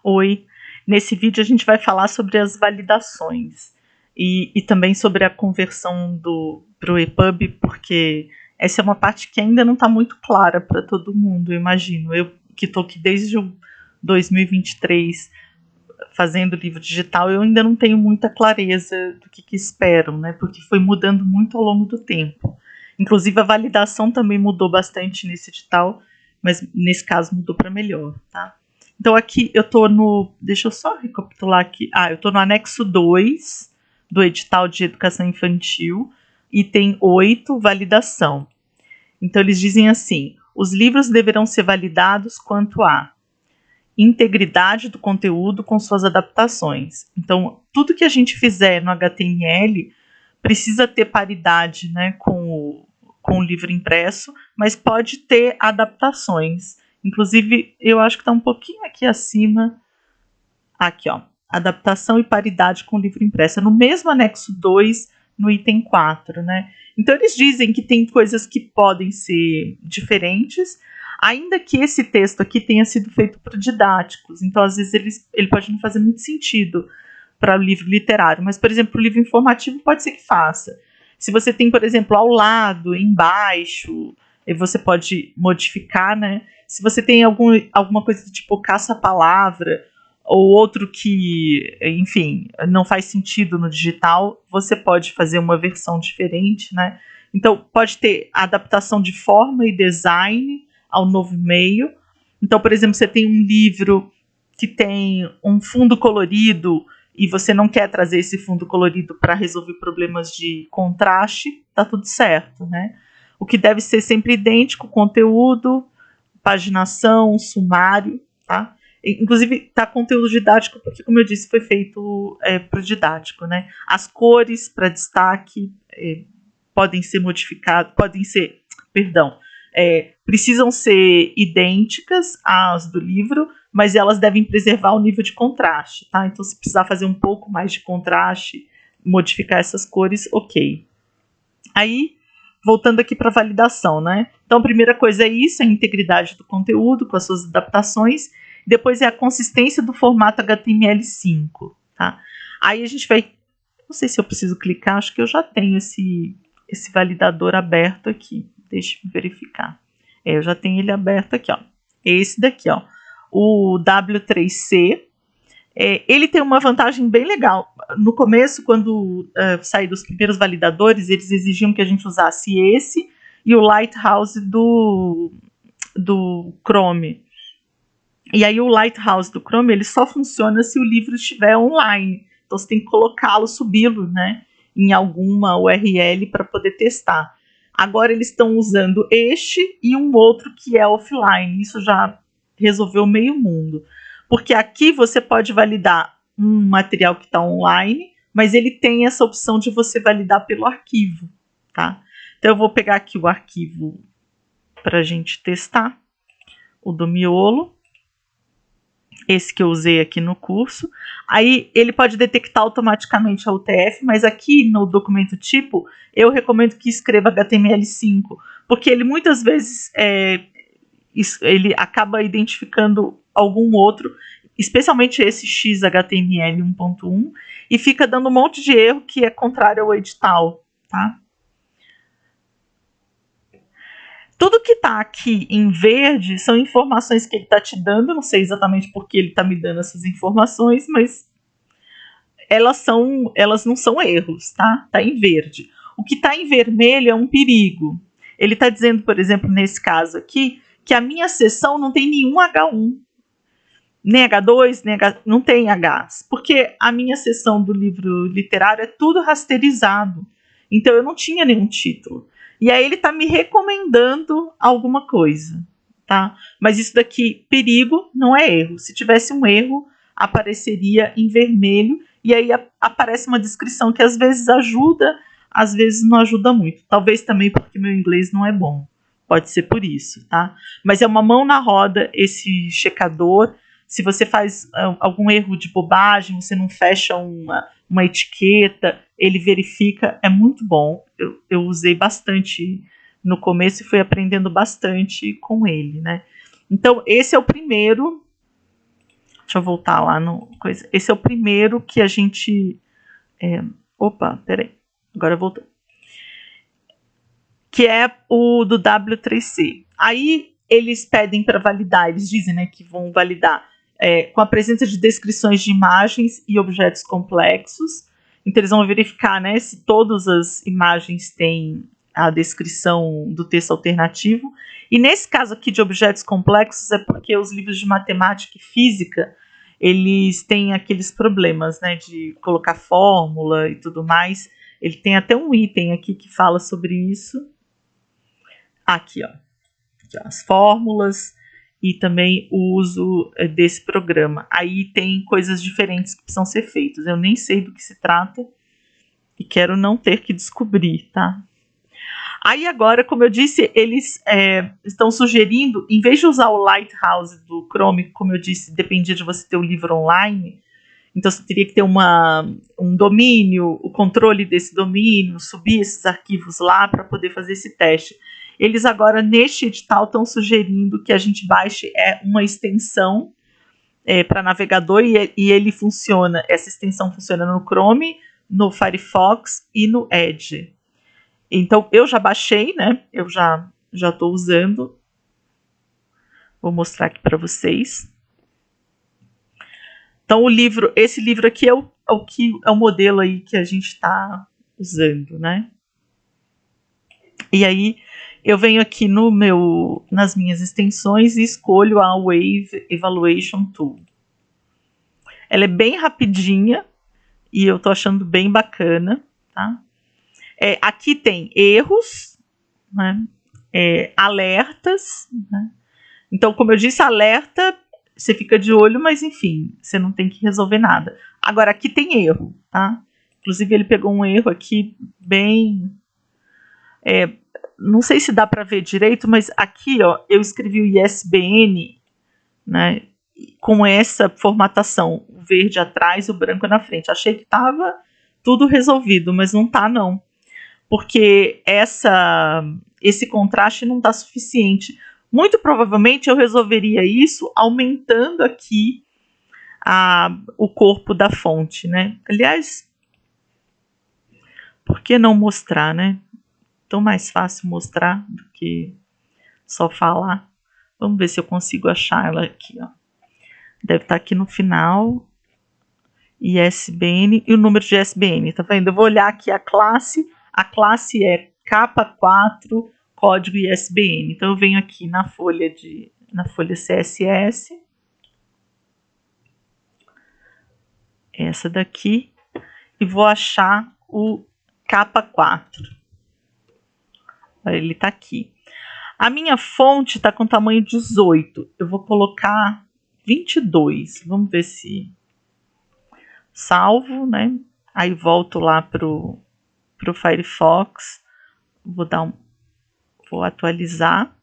Oi, nesse vídeo a gente vai falar sobre as validações e também sobre a conversão para o EPUB, porque essa é uma parte que ainda não está muito clara para todo mundo, eu imagino. Eu que estou aqui desde o 2023 fazendo livro digital, eu ainda não tenho muita clareza do que espero, né? Porque foi mudando muito ao longo do tempo. Inclusive a validação também mudou bastante nesse edital, mas nesse caso mudou para melhor, tá? Então aqui eu tô no, deixa eu só recapitular aqui, eu tô no anexo 2 do edital de educação infantil, item 8, validação. Então eles dizem assim: os livros deverão ser validados quanto a integridade do conteúdo com suas adaptações. Então tudo que a gente fizer no HTML precisa ter paridade, né, com o livro impresso, mas pode ter adaptações. Inclusive, eu acho que está um pouquinho aqui acima. Aqui, ó. Adaptação e paridade com o livro impresso. No mesmo anexo 2, no item 4, né? Então, eles dizem que tem coisas que podem ser diferentes, ainda que esse texto aqui tenha sido feito por didáticos. Então, às vezes, ele pode não fazer muito sentido para o livro literário. Mas, por exemplo, o livro informativo pode ser que faça. Se você tem, por exemplo, ao lado, embaixo, você pode modificar, né? Se você tem alguma coisa tipo caça-palavra ou outro que, enfim, não faz sentido no digital, você pode fazer uma versão diferente, né? Então, pode ter adaptação de forma e design ao novo meio. Então, por exemplo, você tem um livro que tem um fundo colorido e você não quer trazer esse fundo colorido para resolver problemas de contraste, tá tudo certo, né? O que deve ser sempre idêntico: conteúdo, paginação, sumário, tá? Inclusive, tá conteúdo didático, porque, como eu disse, foi feito para o didático, né? As cores para destaque podem ser modificadas, precisam ser idênticas às do livro, mas elas devem preservar o nível de contraste, tá? Então, se precisar fazer um pouco mais de contraste, modificar essas cores, ok. Aí, voltando aqui para a validação, né? Então, a primeira coisa é isso, a integridade do conteúdo com as suas adaptações. Depois é a consistência do formato HTML5, tá? Aí a gente vai, não sei se eu preciso clicar, acho que eu já tenho esse validador aberto aqui. Deixa eu verificar. Eu já tenho ele aberto aqui, ó. Esse daqui, ó. O W3C. Ele tem uma vantagem bem legal. No começo, quando saíram os primeiros validadores, eles exigiam que a gente usasse esse e o Lighthouse do Chrome. E aí o Lighthouse do Chrome ele só funciona se o livro estiver online. Então você tem que colocá-lo, subi-lo, né, em alguma URL para poder testar. Agora eles estão usando este e um outro que é offline. Isso já resolveu meio mundo. Porque aqui você pode validar um material que está online, mas ele tem essa opção de você validar pelo arquivo, tá? Então eu vou pegar aqui o arquivo para a gente testar, o do miolo, esse que eu usei aqui no curso. Aí ele pode detectar automaticamente a UTF, mas aqui no documento tipo, eu recomendo que escreva HTML5, porque ele muitas vezes ele acaba identificando algum outro, especialmente esse XHTML 1.1, e fica dando um monte de erro que é contrário ao edital, tá? Tudo que está aqui em verde são informações que ele está te dando, não sei exatamente por que ele está me dando essas informações, mas elas não são erros, tá? Está em verde. O que está em vermelho é um perigo. Ele está dizendo, por exemplo, nesse caso aqui, que a minha seção não tem nenhum H1, nem H2, nem não tem Hs, porque a minha seção do livro literário é tudo rasterizado. Então eu não tinha nenhum título. E aí ele está me recomendando alguma coisa, tá? Mas isso daqui, perigo, não é erro. Se tivesse um erro, apareceria em vermelho e aí aparece uma descrição que às vezes ajuda, às vezes não ajuda muito. Talvez também porque meu inglês não é bom. Pode ser por isso, tá? Mas é uma mão na roda esse checador. Se você faz algum erro de bobagem, você não fecha uma etiqueta, ele verifica, é muito bom. Eu usei bastante no começo e fui aprendendo bastante com ele, né? Então, esse é o primeiro. Deixa Deixa eu voltar lá no coisa. Esse é o primeiro que a gente... opa, peraí. Agora voltou. Que é o do W3C. Aí eles pedem para validar, eles dizem, né, que vão validar com a presença de descrições de imagens e objetos complexos. Então eles vão verificar, né, se todas as imagens têm a descrição do texto alternativo. E nesse caso aqui de objetos complexos é porque os livros de matemática e física, eles têm aqueles problemas, né, de colocar fórmula e tudo mais. Ele tem até um item aqui que fala sobre isso. Aqui, ó, as fórmulas e também o uso desse programa. Aí tem coisas diferentes que precisam ser feitas. Eu nem sei do que se trata e quero não ter que descobrir, tá? Aí agora, como eu disse, eles estão sugerindo, em vez de usar o Lighthouse do Chrome, como eu disse, dependia de você ter o livro online, então você teria que ter um domínio, o controle desse domínio, subir esses arquivos lá para poder fazer esse teste. Eles agora, neste edital, estão sugerindo que a gente baixe uma extensão para navegador e ele funciona, essa extensão funciona no Chrome, no Firefox e no Edge. Então, eu já baixei, né? Eu já estou usando. Vou mostrar aqui para vocês. Então, esse livro aqui é o modelo aí que a gente está usando, né? E aí, eu venho aqui nas minhas extensões e escolho a Wave Evaluation Tool. Ela é bem rapidinha e eu estou achando bem bacana, tá? Aqui tem erros, né? Alertas, né? Então, como eu disse, alerta, você fica de olho, mas enfim, você não tem que resolver nada. Agora, aqui tem erro, tá? Inclusive, ele pegou um erro aqui bem... não sei se dá para ver direito, mas aqui, ó, eu escrevi o ISBN, né, com essa formatação, o verde atrás e o branco na frente. Achei que estava tudo resolvido, mas não está, não. Porque esse contraste não está suficiente. Muito provavelmente eu resolveria isso aumentando aqui o corpo da fonte, né? Aliás, por que não mostrar, né? Tão mais fácil mostrar do que só falar. Vamos ver se eu consigo achar ela aqui, ó. Deve estar aqui no final. ISBN e o número de ISBN, tá vendo? Eu vou olhar aqui a classe. A classe é K4 código ISBN. Então eu venho aqui na folha CSS. Essa daqui. E vou achar o K4. Ele está aqui. A minha fonte está com tamanho 18. Eu vou colocar 22. Vamos ver se salvo, né? Aí volto lá pro Firefox. Vou atualizar.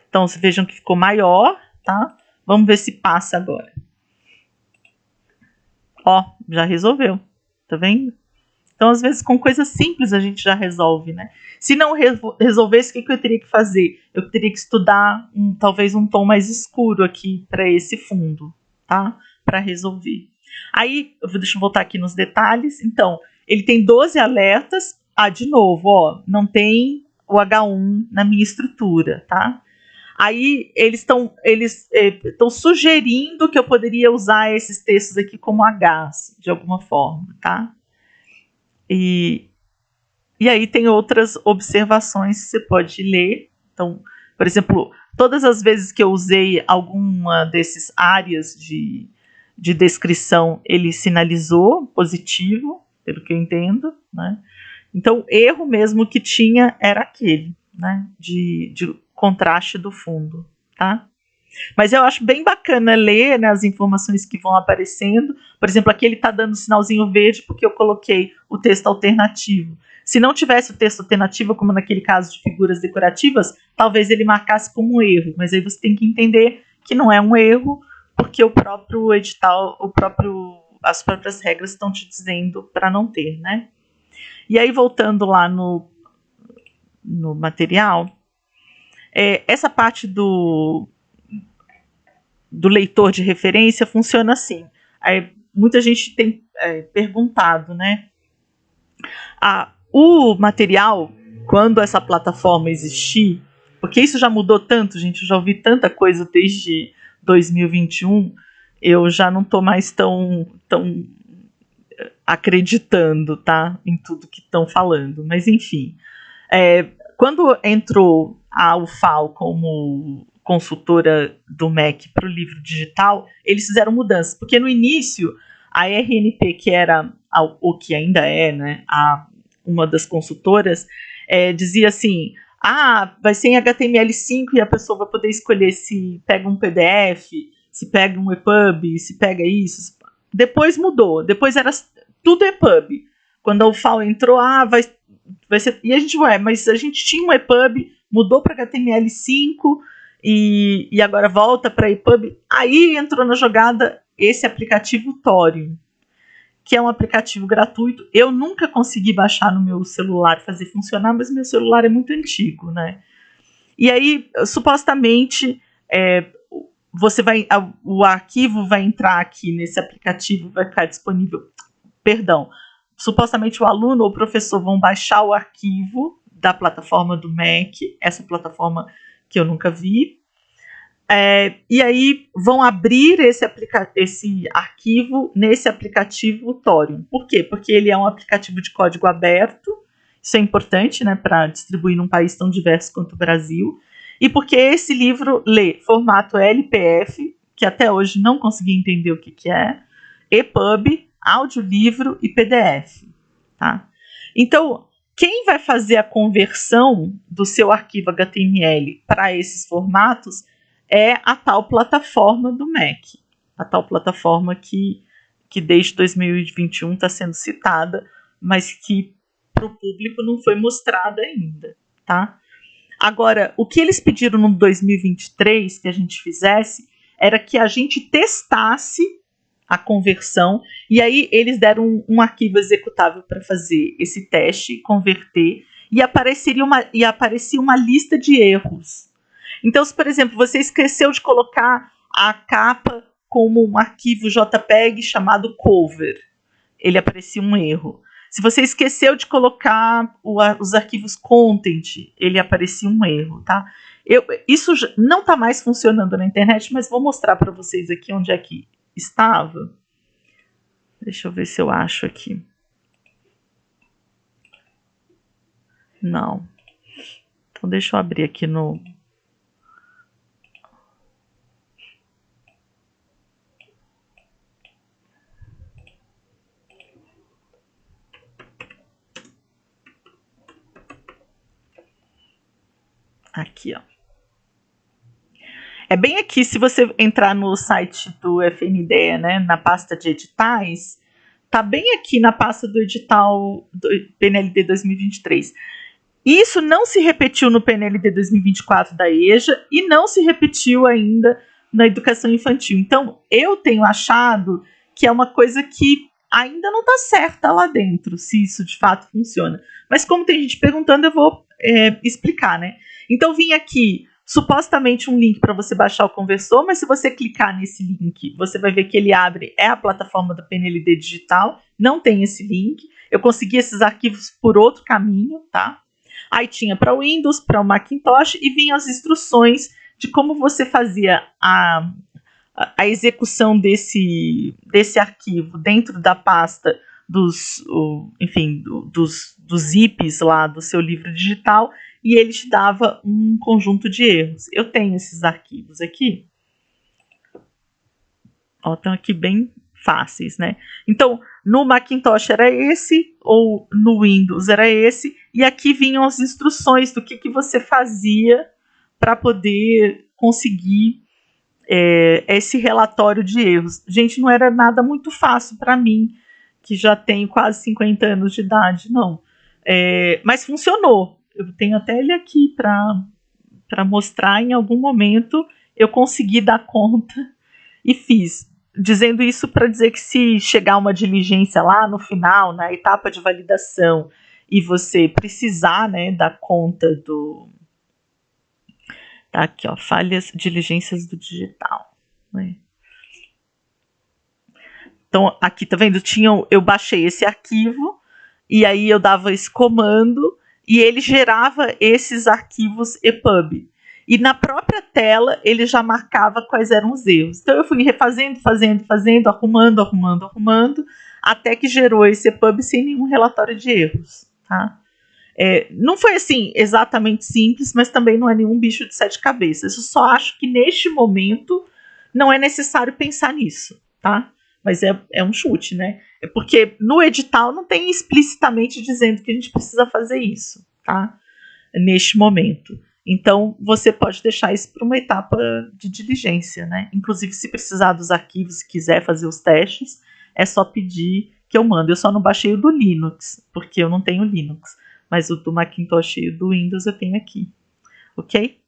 Então, vocês vejam que ficou maior, tá? Vamos ver se passa agora. Ó, já resolveu. Tá vendo? Então, às vezes, com coisas simples a gente já resolve, né? Se não resolvesse, o que eu teria que fazer? Eu teria que estudar talvez um tom mais escuro aqui para esse fundo, tá? Para resolver. Aí, deixa eu voltar aqui nos detalhes. Então, ele tem 12 alertas. De novo, ó, não tem o H1 na minha estrutura, tá? Aí, eles estão sugerindo que eu poderia usar esses textos aqui como Hs, de alguma forma, tá? E aí tem outras observações que você pode ler. Então, por exemplo, todas as vezes que eu usei alguma dessas áreas de descrição, ele sinalizou positivo, pelo que eu entendo, né? Então, erro mesmo que tinha era aquele, né? De contraste do fundo, tá? Mas eu acho bem bacana ler, né, as informações que vão aparecendo. Por exemplo, aqui ele está dando sinalzinho verde porque eu coloquei o texto alternativo. Se não tivesse o texto alternativo, como naquele caso de figuras decorativas, talvez ele marcasse como um erro. Mas aí você tem que entender que não é um erro, porque o próprio edital, as próprias regras estão te dizendo para não ter, né? E aí, voltando lá no material, essa parte do do leitor de referência funciona assim. Aí, muita gente tem perguntado, né? O material, quando essa plataforma existir, porque isso já mudou tanto, gente, eu já ouvi tanta coisa desde 2021, eu já não estou mais tão acreditando, tá, em tudo que estão falando, mas enfim. Quando entrou a UFAL como consultora do MEC para o livro digital, eles fizeram mudanças, porque no início a RNP, que era o que ainda é, né, uma das consultoras, dizia assim: vai ser em HTML5 e a pessoa vai poder escolher se pega um PDF, se pega um EPUB, se pega isso. Depois mudou, depois era tudo EPUB. Quando a UFAL entrou, vai ser. E a gente, mas a gente tinha um EPUB, mudou para HTML5 e agora volta para EPUB. Aí entrou na jogada esse aplicativo Thorium, que é um aplicativo gratuito. Eu nunca consegui baixar no meu celular e fazer funcionar, mas meu celular é muito antigo, né? E aí, supostamente, o arquivo vai entrar aqui nesse aplicativo, vai ficar disponível. Perdão. Supostamente o aluno ou o professor vão baixar o arquivo da plataforma do MEC, essa plataforma que eu nunca vi, e aí vão abrir esse arquivo nesse aplicativo Thorium. Por quê? Porque ele é um aplicativo de código aberto, isso é importante, né, para distribuir num país tão diverso quanto o Brasil, e porque esse livro lê formato LPF, que até hoje não consegui entender o que é, EPUB, audiolivro e PDF. Tá? Então, quem vai fazer a conversão do seu arquivo HTML para esses formatos é a tal plataforma do MEC, a tal plataforma que desde 2021 está sendo citada, mas que para o público não foi mostrada ainda. Tá? Agora, o que eles pediram no 2023 que a gente fizesse era que a gente testasse a conversão, e aí eles deram um arquivo executável para fazer esse teste, converter, e aparecia uma lista de erros. Então, se, por exemplo, você esqueceu de colocar a capa como um arquivo JPEG chamado cover, ele aparecia um erro. Se você esqueceu de colocar os arquivos content, ele aparecia um erro, tá? Isso não está mais funcionando na internet, mas vou mostrar para vocês aqui onde é que estava. Deixa eu ver se eu acho aqui. Não. Então deixa eu abrir aqui no... Aqui, ó. É bem aqui, se você entrar no site do FNDE, né, na pasta de editais, tá bem aqui na pasta do edital do PNLD 2023. Isso não se repetiu no PNLD 2024 da EJA e não se repetiu ainda na educação infantil. Então, eu tenho achado que é uma coisa que ainda não está certa lá dentro, se isso de fato funciona. Mas como tem gente perguntando, eu vou explicar, né? Então, vim aqui supostamente um link para você baixar o conversor, mas se você clicar nesse link, você vai ver que ele abre, a plataforma da PNLD digital, não tem esse link. Eu consegui esses arquivos por outro caminho, tá? Aí tinha para o Windows, para o Macintosh, e vinham as instruções de como você fazia a execução desse arquivo dentro da pasta dos zips lá do seu livro digital, e ele te dava um conjunto de erros. Eu tenho esses arquivos aqui. Estão aqui bem fáceis, né? Então, no Macintosh era esse, ou no Windows era esse, e aqui vinham as instruções do que você fazia para poder conseguir esse relatório de erros. Gente, não era nada muito fácil para mim, que já tenho quase 50 anos de idade, não. Mas funcionou. Eu tenho até ele aqui para mostrar. Em algum momento eu consegui dar conta e fiz. Dizendo isso para dizer que se chegar uma diligência lá no final, na etapa de validação, e você precisar, né, dar conta do... Tá aqui, ó, falhas, diligências do digital. né? Então, aqui, tá vendo? Eu baixei esse arquivo, e aí eu dava esse comando, e ele gerava esses arquivos EPUB. E na própria tela, ele já marcava quais eram os erros. Então, eu fui refazendo, arrumando, até que gerou esse EPUB sem nenhum relatório de erros, tá? Não foi assim exatamente simples, mas também não é nenhum bicho de 7 cabeças. Eu só acho que neste momento não é necessário pensar nisso, tá? Mas é um chute, né? É porque no edital não tem explicitamente dizendo que a gente precisa fazer isso, tá? Neste momento. Então, você pode deixar isso para uma etapa de diligência, né? Inclusive, se precisar dos arquivos e quiser fazer os testes, é só pedir que eu mando. Eu só não baixei o do Linux, porque eu não tenho Linux. Mas o do Macintosh e o do Windows eu tenho aqui. Ok?